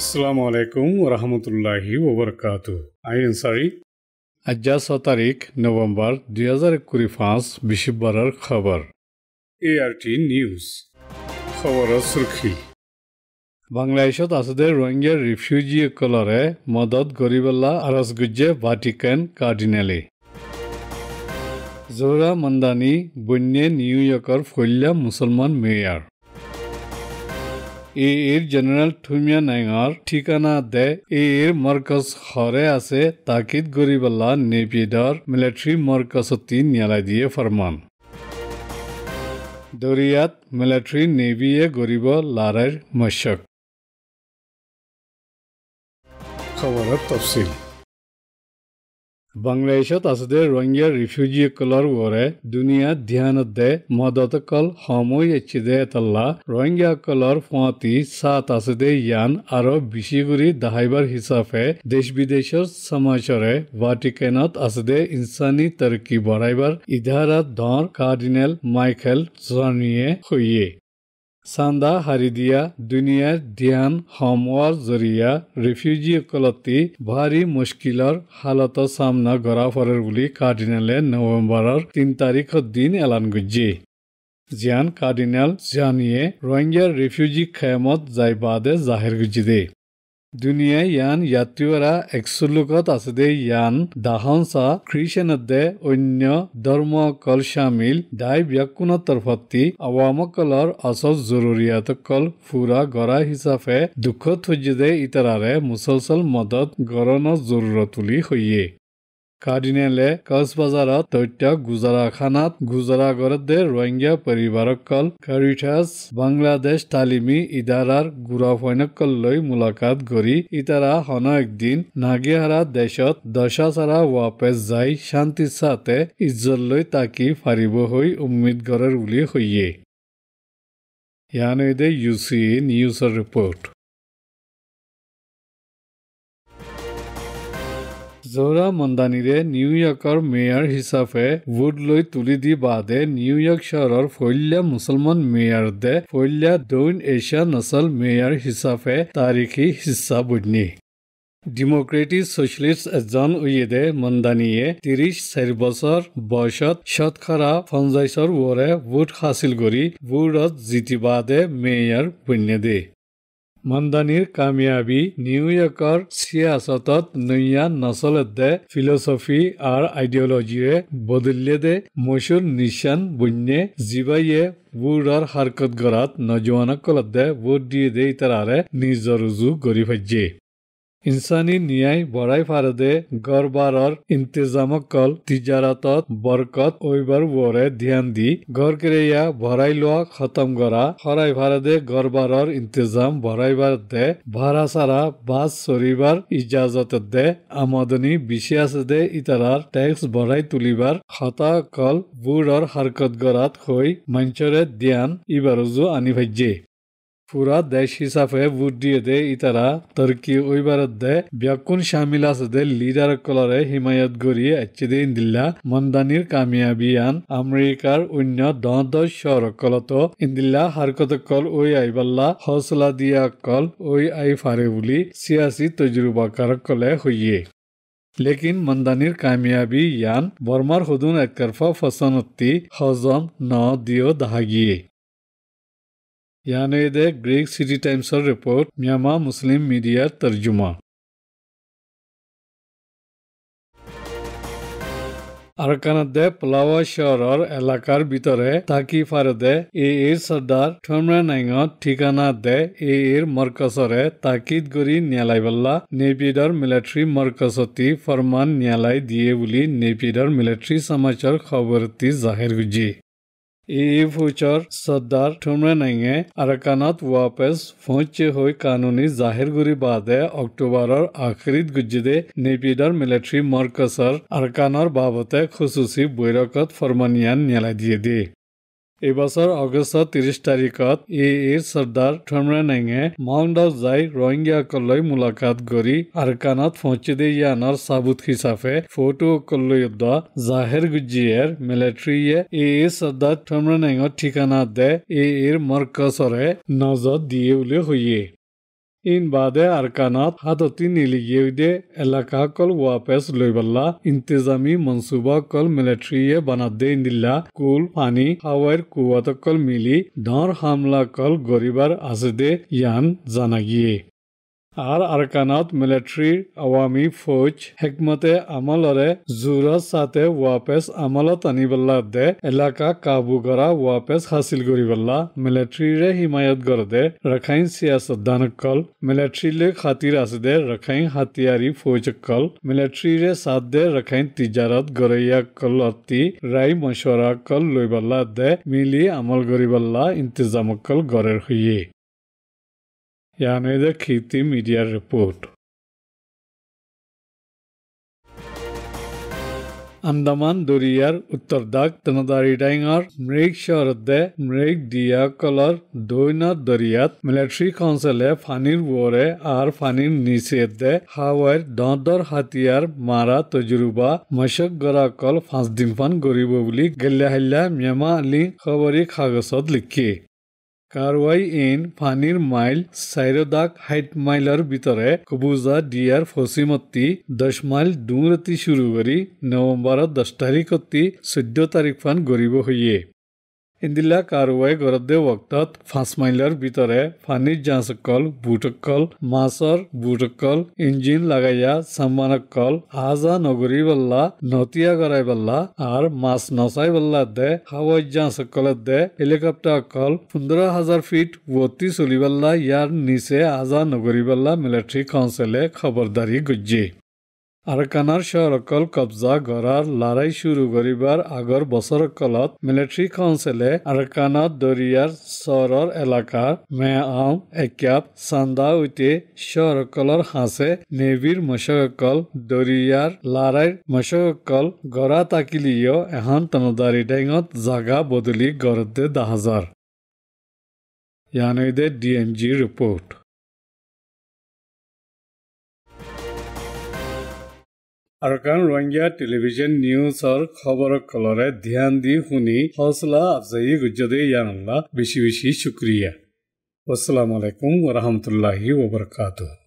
আসসালামু আলাইকুম ওয়া রাহমাতুল্লাহি ওয়া বারাকাতুহু। আইন সারি আজ 6 তারিখ নভেম্বর 2025 বৃহস্পতিবার খবর এআরটি নিউজ খবর সুরখি বাংলাদেশত আছে রোহিঙ্গা রিফিউজি কলরে মদত গরিবল্লা আরজ গুজ্জে ভাটিকান কার্ডিনালে জোহরা মন্দানি বন্যে নিউইয়র্কর ফৈল্লা মুসলমান মেয়র এর জেনারেল থুমিয়া নাইঙার ঠিকানা দে এর মরকজ হরে আছে তাকিদ গরিবল্লা নেপিডর মিলিটারি মরকজতি নিয়ালাই দিয়ে ফরমান দরিয়াত মিলিটারি নেভিয়ে গরিব লারের মশক খবরের তফসিল বাংলাদেশত আছে রোহিঙ্গা রিফিউজি কলর ওরে দুনিয়া ধ্যানত দে মদত কল সময় এচ্ছে এতল্লা রোহিঙ্গা কলর ফাঁতি সাত আছে ইয়ান আরো বেশি করে দাহাইবার হিসাবে দেশ বিদেশের সমাচারে ভাটিকানত আছে ইনসানি তরকি বড়াইবার ইধারাত ধর কার্ডিনাল মাইকেল জার্নিয়ে হইয়ে সান্দা হারিদিয়া দুনিয়ার ধ্যান হমওয়ার জরিয়া রিফিউজি কলতি ভারী মুশকিলর হালত সামনা গড়া ফরের বুলি কার্ডিনালে নভেম্বরের 3 তারিখের দিন এলান গুজি জিয়ান কার্ডিনাল জানিয়ে রোহিঙ্গা রিফিউজি খেমত যাই বাদে জাহির গুজি দে দুনিয়ায় ইয়ান ইয়াত্রীরা একসুলুকত আছে ইয়ান দাহনসা খ্রিস্টানদে অন্য ধর্ম কল শামিল দাই ব্যাকুণ তরফতি আওয়ামকলর আসল জরুরিয়াত কল ফুরা গড়া হিসাবে দুঃখ থজ্জে ইতারারে মুসলসল মদত গরণ জরুরত তুলি হইয়ে কার্ডিনালে কক্সবাজারত তথ্য গুজরাখানাত গুজরাগরদে রোহিঙ্গা পরিবারকল কারিটাস বাংলাদেশ তালিমি ইদারার গুড়াফৈনকল লৈ মুলাকাত গড়ি ইতারা হন একদিন নাগিহারা দেশত দশাচারা ওয়াপেস যাই শান্তির সাথে ইজ্জত লৈ তাকি ফারিব হই উম্মিদ গড়ের বুলি হইয়ে ইয়ানদে ইউসি নিউজৰ রিপোর্ট জোহরা মন্দানিরে নিউইয়র্কর মেয়র হিসাবে ভোট লৈ তুলি দি বাদে নিউইয়র্ক শহরের ফৈল্লা মুসলমান মেয়র দে ফৈল্লা দক্ষিণ এশিয়া নসল মেয়র হিসাবে তারিখী হিস্সা বন্যি ডেমোক্রেটিক সোশ্যালিস্ট এজন উইয়েদে মন্দানিয়ে 34 বছর বয়সত শতকরা 50 ওরে ভোট হাসিল করি ভোটত জিতি বাদে মেয়র বন্যে দে মন্দানির কামিয়াবি নিউইয়র্কর সিয়াসতত নইয়া নসলদে ফিলোসফি আর আইডিওলজিয়ে বদলিয়ে দে মশুর নিশান বন্যে জিবাইয়ে ভোটর হারকত গড়াত নজওয়ানকলদে ভোট দিয়ে দে ইতারারে নিজ রুজু গড়ি ফাজ্যে ইনসানি ন্যায় বড়াই ফারদে গড়বারর ইন্তজামকল তিজারাতত বরকত ওইবার ওরে ধ্যান দি গড় কেরেয়া ভরাই লোয়া খতম গড়া হরাই ফারদে গড়বারর ইন্তজাম ভরাইবার দে ভাড়া সারা বাস সরিবার ইজাজত দে আমদনি বেশি আছে দে ইতারার ট্যাক্স ভরাই তুলিবার খতা কল বুড়র হারকত গড়াত হই মঞ্চরে ধ্যান ইবারজু আনি ভাজ্যে পুরা দেশ হিসাবে ভোট দিয়ে দে ইতারা তর্কি ওইবারত দে ব্যাকুন শামিল আছে দে লিডার কলরে হিমায়ত গড়িয়ে এচ্ছে দে ইন্দিল্লা মন্দানির কামিয়াবিয়ান আমেরিকার অন্য 10 শহর কলত ইন্দিল্লা হারকত কল ওই আইবাল্লা হসলা দিয়া কল ওই আই ফারে বুলি সিয়াসি তজরুবাকার কলে হইয়ে লেকিন মন্দানির কামিয়াবি ইয়ান বর্মার হুদুন একতরফা ফসনতি হজম ন দিও দাহাগিয়ে ইয়ানদে গ্রিক সিটি টাইমসর রিপোর্ট মিয়ামা মুসলিম মিডিয়ার তর্জুমা আরকানাদে পলাওয়া শহরের এলাকার ভিতরে তাকি ফারদে এর সর্দার ঠমরা নাইঙত ঠিকানা দে এর মরকসরে তাকিদ গড়ি নিয়ালাইবাল্লা নেপিডর মিলিটারি মরকসতি ফরমান নিয়ালাই দিয়ে বুলি নেপিডর মিলিটারি সমাচার খবরতি জাহির গুজি ফুচর সর্দার ঠুমরা নাইঙে আরাকানত ওয়াপেস পৌঁছে হই কানুনি জাহির গুরি বাদে অক্টোবরের আখরিত গুজিদে নেপিডর মিলিটারি মরকসর আরাকানর বাবতে খুসুসি বৈরকত ফরমানিয়ান নেলাই দিয়ে দে এবছর অগস্ট 30 তারিখত এর সর্দার ঠমরা নাইঙে মাউন্ট যাই রোহিঙ্গা কল্লৈ মুলাকাত গড়ি আরকানত পৌঁছে দে ইয়ানর সাবুত হিসাবে ফটো কল্লৈ জাহের গুজিয়ের মিলিটারিয়ে এর সর্দার ঠমরা নাইঙর ঠিকানা দে এর মরকসরে নজর দিয়ে উলে হইয়ে ইন বাদে আরকানাত হাততি নিলিগিয়ে এলাকা কল ওয়াপেস লইবাল্লা ইন্তেজামি মনসুবা কল মিলিটারিয়ে বানাদে ইন্দিল্লা কুল পানি হাওয়ার কুয়াত কল মিলি ডর হামলা কল গরিবার আসদে ইয়ান জানা গিয়ে আর আরকানাত মিলিটারি আওয়ামী ফৌজ হেকমতে আমলরে জোরত সাথে ওয়াপেস আমলত আনিবাল্লা দে এলাকা কাবু করা ওয়াপেস হাসিল করিবাল্লা মিলিটারিরে হিমায়ত করে দে রাখাইন সিয়াসতদানকল মিলিটারিলে খাতির আছে দে রাখাইন হাতিয়ারি ফৌজকল মিলিটারিরে সাথ দে রাখাইন তিজারত গড়ইয়া কলতি রাই মশওয়ারা কল লইবাল্লা দে মিলি আমল করিবাল্লা ইন্তজামকল গড়ের হইয়ে यानी द खेती मीडिया रिपोर्ट আন্দামান দরিয়ার উত্তর দাগ তনদারি ডাইঙার মৃগ শহরদে মৃগ দিয়া কলর দৈনাথ দরিয়াত মিলিটারি কাউন্সিলে ফানির ওরে আর ফানির নিচে দে হাওয়ার দর হাতিয়ার মারা তজরুবা মশক গড়া কল 5 দিন ফান গরিব বুলি গেল্লা হাল্লা মিয়ামা আলী খবরি কাগজত লিখি কারওয়াই ইন ফানির মাইল 4 দাগ 60 মাইলের ভিতরে কবুজা দিয়ার ফসিমতি 10 মাইল দূরতি শুরু করি নভেম্বর 10 তারিখতি 14 তারিখ ফান গরিব হইয়ে ইন্দিল্লা কারওয়াই গরদে ওয়াক্তত 5 মাইলের ভিতরে ফানির জাঁসকল বুটকল মাছর বুটকল ইঞ্জিন লাগাইয়া সাম্মানকল আজা নগরী বল্লা নতিয়া গড়াই বল্লা আর মাছ নচাই বল্লা দে হাওয়াই জাঁসকলের দে হেলিকপ্টার কল 15,000 ফিট ওতি চলিবাল্লা ইয়ার নিচে আজা নগরী বল্লা মিলিটারি কাউন্সিলে খবরদারি গজ্জে আরকানার শহরকল কবজা গড়ার লড়াই শুরু করিবার আগর বছরকলত মিলিটারি কাউন্সিলে আরকানাত দরিয়ার শহরের এলাকার মেয়াম এক্যাপ সান্দা উইতে শহরকলর হাসে নেভির মশকল দরিয়ার লড়াইর মশকল গড়া তাকিলিও এখন তনদারি ডেঙত জাগা বদলি গড়দে 10,000 ইয়ানইদে DMG report Arakan Rohingya television news और खबर कलरे ध्यान दी हुनी हौसला अफजाई गुज्जदे यानल्ला बेशी बेशी शुक्रिया। अस्सलामु अलैकुम व रहमतुल्लाहि व बरकातुहू।